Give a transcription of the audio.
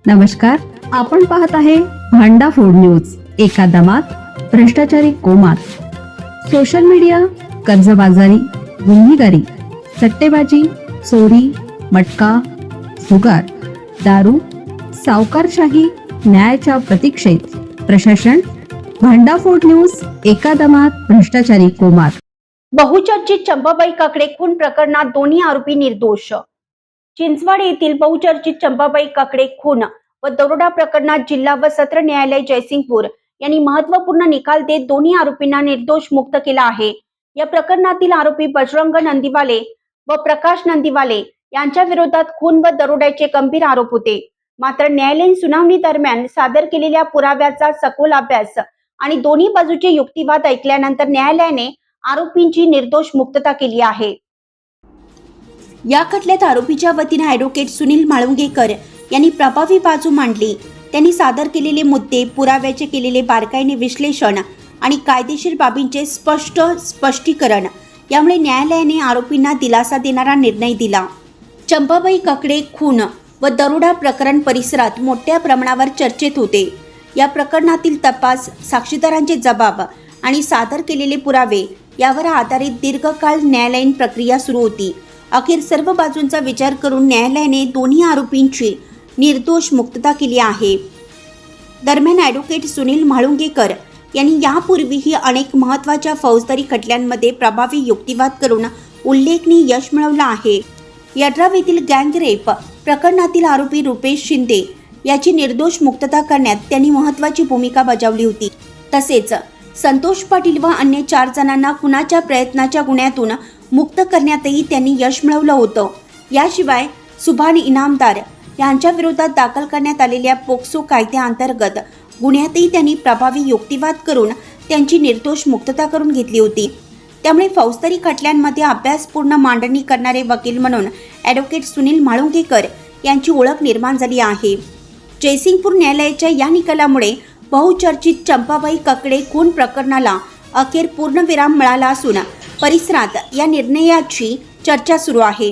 नमस्कार, आपण पाहत आहे भांडा फोड न्यूज. एका दमात भ्रष्टाचारी कोमात. सोशल मीडिया, कर्जबाजारी, गुन्हेगारी, सट्टेबाजी, चोरी, मटका, जुगार, दारू, सावकारशाही, न्यायाच्या प्रतीक्षेत प्रशासन. भांडाफोड न्यूज. एका दमात भ्रष्टाचारी कोमात. बहुचर्चित चंपाबाई काकडे खून प्रकरणात दोन्ही आरोपी निर्दोष. चिंचवड येथील बहुचर्चित चंपाबाई काकडे खून व दरोडा प्रकरणात जिल्हा व सत्र न्यायालय जयसिंगपूर यांनी महत्त्वपूर्ण निकाल देत दोन्ही आरोपींना निर्दोष मुक्त केला आहे. या प्रकरणातील आरोपी बजरंग नंदीवाले व प्रकाश नंदीवाले यांच्या विरोधात खून व दरोड्याचे गंभीर आरोप होते. मात्र न्यायालयीन सुनावणी दरम्यान सादर केलेल्या पुराव्याचा सखोल अभ्यास आणि दोन्ही बाजूचे युक्तिवाद ऐकल्यानंतर न्यायालयाने आरोपींची निर्दोष मुक्तता केली आहे. या खटल्यात आरोपीच्या वतीने ॲडव्होकेट सुनील माळुंगेकर यांनी प्रभावी बाजू मांडली. त्यांनी सादर केलेले मुद्दे, पुराव्याचे केलेले बारकाईने विश्लेषण आणि कायदेशीर बाबींचे स्पष्टीकरण यामुळे न्यायालयाने आरोपींना दिलासा देणारा निर्णय दिला. चंपाबाई काकडे खून व दरोडा प्रकरण परिसरात मोठ्या प्रमाणावर चर्चेत होते. या प्रकरणातील तपास, साक्षीदारांचे जबाब आणि सादर केलेले पुरावे यावर आधारित दीर्घकाळ न्यायालयीन प्रक्रिया सुरू होती. अखेर सर्व बाजूंचा विचार करून न्यायालयाने दोन्ही आरोपींची निर्दोष मुक्तता केली आहे. दरम्यान ॲडव्होकेट सुनील माळुंगेकर यांनी यापूर्वीही अनेक महत्त्वाच्या फौजदारी खटल्यांमध्ये प्रभावी युक्तिवाद करून उल्लेखनीय यश मिळवलं आहे. यड्राव येथील गँगरेप प्रकरणातील आरोपी रुपेश शिंदे याची निर्दोष मुक्तता करण्यात त्यांनी महत्त्वाची भूमिका बजावली होती. तसेच संतोष पाटील व अन्य 4 जणांना खुनाच्या प्रयत्नाच्या गुन्ह्यातून मुक्त करण्यातही त्यांनी यश मिळवलं होतं. याशिवाय सुभान इनामदार यांच्या विरोधात दाखल करण्यात आलेल्या पोक्सो कायद्याअंतर्गत गुन्ह्यातही त्यांनी प्रभावी युक्तिवाद करून त्यांची निर्दोष मुक्तता करून घेतली होती. त्यामुळे फौजदारी खटल्यांमध्ये अभ्यासपूर्ण मांडणी करणारे वकील म्हणून ॲडव्होकेट सुनील माळुंगेकर यांची ओळख निर्माण झाली आहे. जयसिंगपूर न्यायालयाच्या या निकालामुळे बहुचर्चित चंपाबाई काकडे खून प्रकरणाला अखेर पूर्णविराम मिळाला असून परिसरात या निर्णयाची चर्चा सुरू आहे.